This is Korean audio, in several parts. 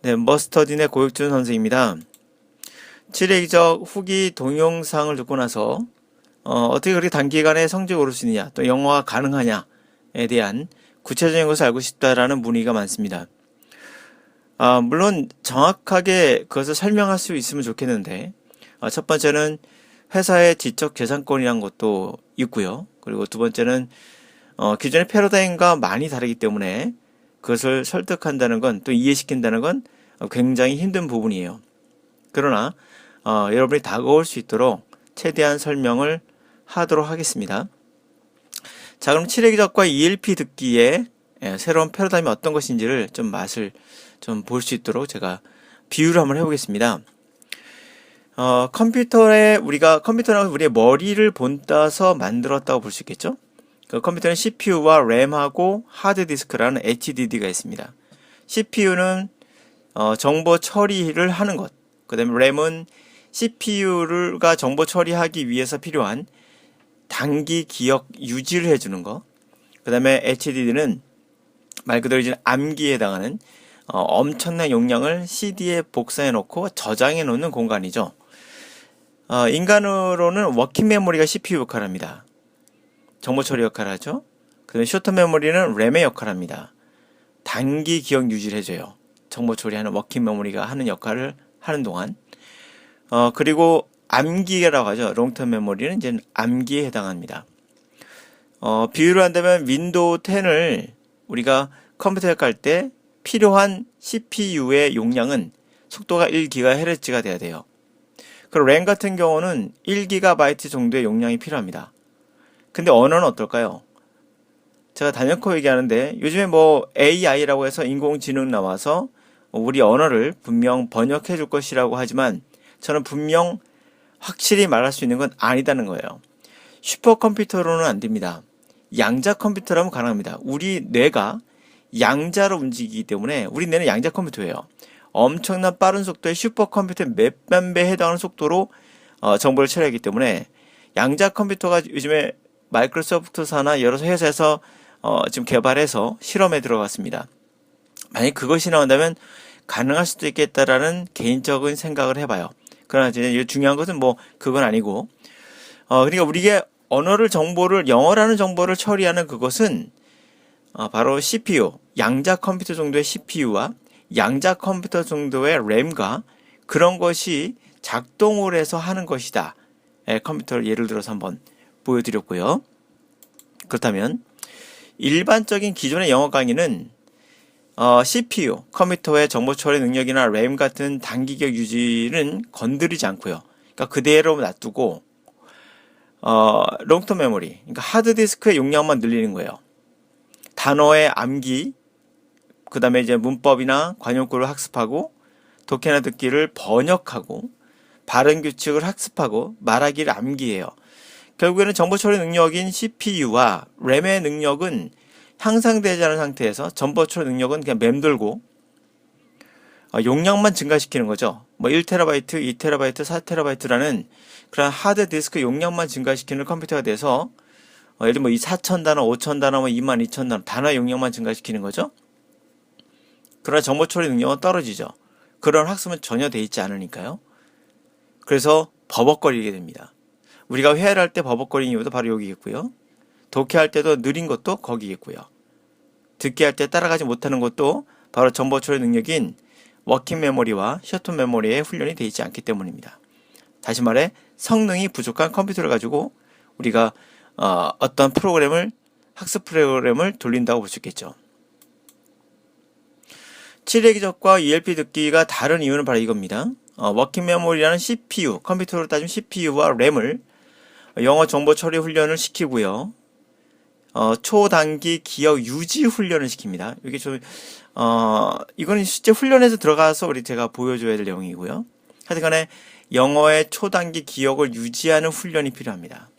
네, 머스터딘의 고혁준 선생입니다. 7회 기적 후기 동영상을 듣고 나서 어떻게 그렇게 단기간에 성적이 오를 수 있느냐, 또 영어가 가능하냐에 대한 구체적인 것을 알고 싶다라는 문의가 많습니다. 물론 정확하게 그것을 설명할 수 있으면 좋겠는데, 첫 번째는 회사의 지적 재산권이란 것도 있고요. 그리고 두 번째는 기존의 패러다임과 많이 다르기 때문에 그것을 설득한다는 건, 또 이해시킨다는 건 굉장히 힘든 부분이에요. 그러나 여러분이 다가올 수 있도록 최대한 설명을 하도록 하겠습니다. 자, 그럼 7회 기적과 ELP 듣기에 새로운 패러다임이 어떤 것인지를 좀 맛을 좀 볼 수 있도록 제가 비유를 한번 해보겠습니다. 컴퓨터는 우리의 머리를 본따서 만들었다고 볼 수 있겠죠? 그 컴퓨터는 CPU와 램하고 하드디스크라는 HDD가 있습니다. CPU는 정보 처리를 하는 것, 그 다음에 램은 CPU가 정보 처리하기 위해서 필요한 단기 기억 유지를 해주는 것, 그 다음에 HDD는 말 그대로 이제 암기에 해당하는 엄청난 용량을 CD에 복사해 놓고 저장해 놓는 공간이죠. 인간으로는 워킹 메모리가 CPU 역할을 합니다. 정보 처리 역할을 하죠. 그 다음에 쇼트 메모리는 램의 역할을 합니다. 단기 기억 유지를 해줘요. 정보 처리하는 워킹 메모리가 하는 역할을 하는 동안. 그리고 암기라고 하죠. 롱텀 메모리는 이제 암기에 해당합니다. 비유를 한다면 윈도우 10을 우리가 컴퓨터에 깔 때 필요한 CPU의 용량은 속도가 1GHz가 돼야 돼요. 그리고 램 같은 경우는 1GB 정도의 용량이 필요합니다. 근데 언어는 어떨까요? 제가 단연코 얘기하는데 요즘에 뭐 AI라고 해서 인공지능 나와서 우리 언어를 분명 번역해 줄 것이라고 하지만 저는 분명 확실히 말할 수 있는 건 아니다는 거예요. 슈퍼컴퓨터로는 안 됩니다. 양자 컴퓨터라면 가능합니다. 우리 뇌가 양자로 움직이기 때문에 우리 뇌는 양자 컴퓨터예요. 엄청난 빠른 속도의 슈퍼컴퓨터의 몇만 배에 해당하는 속도로 정보를 처리하기 때문에 양자 컴퓨터가 요즘에 마이크로소프트사나 여러 회사에서 지금 개발해서 실험에 들어갔습니다. 만약 그것이 나온다면 가능할 수도 있겠다라는 개인적인 생각을 해봐요. 그러나 이제 중요한 것은 뭐 그건 아니고, 그러니까 우리가 영어라는 정보를 처리하는 그것은 바로 CPU, 양자 컴퓨터 정도의 CPU와 양자 컴퓨터 정도의 램과 그런 것이 작동을 해서 하는 것이다. 컴퓨터를 예를 들어서 한번 보여드렸고요. 그렇다면 일반적인 기존의 영어 강의는 CPU, 컴퓨터의 정보 처리 능력이나 램 같은 단기 기억 유지는 건드리지 않고요. 그러니까 그대로 놔두고 롱텀 메모리, 그러니까 하드디스크의 용량만 늘리는 거예요. 단어의 암기, 그 다음에 이제 문법이나 관용구를 학습하고 독해나 듣기를 번역하고 발음 규칙을 학습하고 말하기를 암기해요. 결국에는 정보 처리 능력인 CPU와 램의 능력은 향상되지 않은 상태에서 정보 처리 능력은 그냥 맴돌고 용량만 증가시키는 거죠. 뭐 1TB, 2TB, 4TB라는 그런 하드디스크 용량만 증가시키는 컴퓨터가 돼서 예를 들면 4,000단어, 5,000단어, 22,000단어 단어 용량만 증가시키는 거죠. 그러나 정보 처리 능력은 떨어지죠. 그런 학습은 전혀 돼 있지 않으니까요. 그래서 버벅거리게 됩니다. 우리가 회화를 할 때 버벅거리는 이유도 바로 여기겠고요. 독해할 때도 느린 것도 거기겠고요. 듣기 할 때 따라가지 못하는 것도 바로 정보 처리 능력인 워킹 메모리와 숏텀 메모리에 훈련이 되어 있지 않기 때문입니다. 다시 말해 성능이 부족한 컴퓨터를 가지고 우리가 어떤 학습 프로그램을 돌린다고 볼 수 있겠죠. 7회 기적과 ELP 듣기가 다른 이유는 바로 이겁니다. 워킹 메모리라는 CPU, 컴퓨터로 따지면 CPU와 램을 영어 정보 처리 훈련을 시키고요. 초단기 기억 유지 훈련을 시킵니다. 이게 이거는 실제 훈련에서 들어가서 제가 보여줘야 될 내용이고요. 하여튼간에 영어의 초단기 기억을 유지하는 훈련이 필요합니다.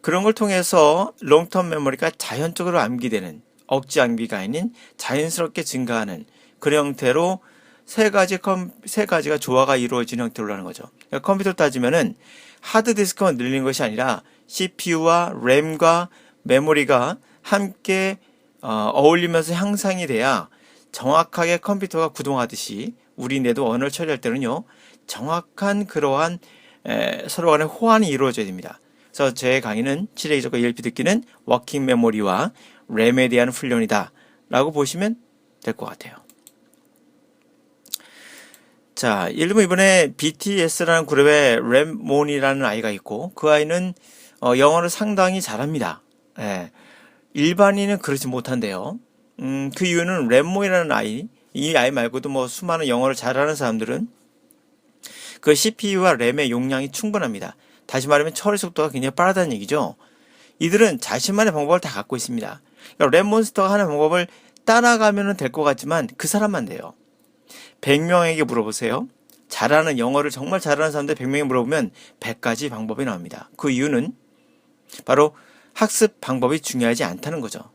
그런 걸 통해서 롱텀 메모리가 자연적으로 암기되는 억지 암기가 아닌 자연스럽게 증가하는 그런 형태로 세 가지가 조화가 이루어지는 형태로 하는 거죠. 그러니까 컴퓨터 따지면은 하드디스크만 늘리는 것이 아니라 CPU와 램과 메모리가 함께 어울리면서 향상이 돼야 정확하게 컴퓨터가 구동하듯이 우리 뇌도 언어를 처리할 때는요, 정확한 그러한 서로 간의 호환이 이루어져야 됩니다. 그래서 제 강의는 치레기적과 ELP 듣기는 워킹 메모리와 램에 대한 훈련이다 라고 보시면 될 것 같아요. 자, 예를 들면 이번에 BTS라는 그룹에 램몬이라는 아이가 있고 그 아이는 영어를 상당히 잘합니다. 예, 일반인은 그렇지 못한데요. 그 이유는 램몬이라는 아이, 이 아이 말고도 뭐 수많은 영어를 잘하는 사람들은 그 CPU와 램의 용량이 충분합니다. 다시 말하면 처리 속도가 굉장히 빠르다는 얘기죠. 이들은 자신만의 방법을 다 갖고 있습니다. 그러니까 램몬스터가 하는 방법을 따라가면 될 것 같지만 그 사람만 돼요. 100명에게 물어보세요. 잘하는 영어를 정말 잘하는 사람들 100명에 물어보면 100가지 방법이 나옵니다. 그 이유는 바로 학습 방법이 중요하지 않다는 거죠.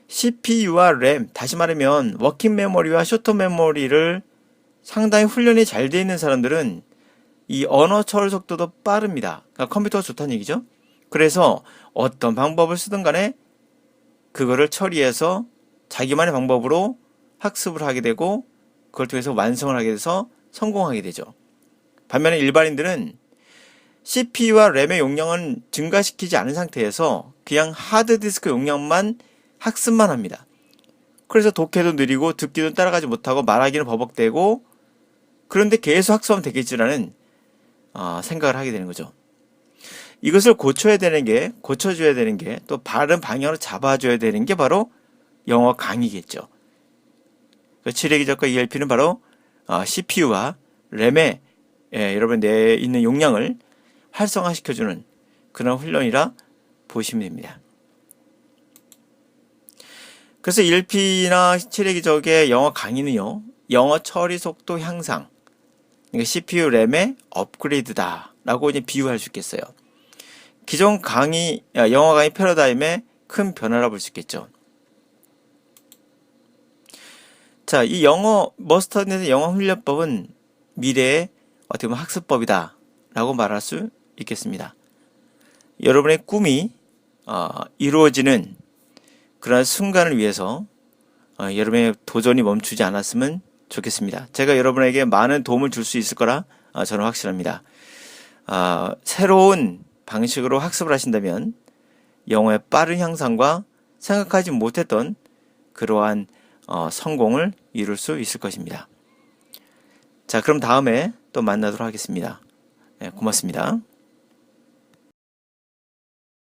CPU와 램, 다시 말하면 워킹 메모리와 숏터 메모리를 상당히 훈련이 잘 되어 있는 사람들은 이 언어 처리 속도도 빠릅니다. 그러니까 컴퓨터가 좋다는 얘기죠. 그래서 어떤 방법을 쓰든 간에 그거를 처리해서 자기만의 방법으로 학습을 하게 되고 그걸 통해서 완성을 하게 돼서 성공하게 되죠. 반면에 일반인들은 CPU와 램의 용량은 증가시키지 않은 상태에서 그냥 하드디스크 용량만 학습만 합니다. 그래서 독해도 느리고 듣기도 따라가지 못하고 말하기는 버벅대고 그런데 계속 학습하면 되겠지라는 생각을 하게 되는 거죠. 이것을 고쳐줘야 되는 게 또 바른 방향으로 잡아줘야 되는 게 바로 영어 강의겠죠. 치레기적과 ELP는 바로 CPU와 램에 여러분 내에 있는 용량을 활성화시켜주는 그런 훈련이라 보시면 됩니다. 그래서 ELP나 치레기적의 영어 강의는요, 영어 처리 속도 향상, 그러니까 CPU 램의 업그레이드다 라고 이제 비유할 수 있겠어요. 기존 영어 강의 패러다임의 큰 변화라 볼 수 있겠죠. 자, 이 머스터드넷의 영어 훈련법은 미래의 어떻게 보면 학습법이다 라고 말할 수 있겠습니다. 여러분의 꿈이 이루어지는 그런 순간을 위해서 여러분의 도전이 멈추지 않았으면 좋겠습니다. 제가 여러분에게 많은 도움을 줄 수 있을 거라 저는 확실합니다. 새로운 방식으로 학습을 하신다면 영어의 빠른 향상과 생각하지 못했던 그러한 성공을 이룰 수 있을 것입니다. 자, 그럼 다음에 또 만나도록 하겠습니다. 네, 고맙습니다.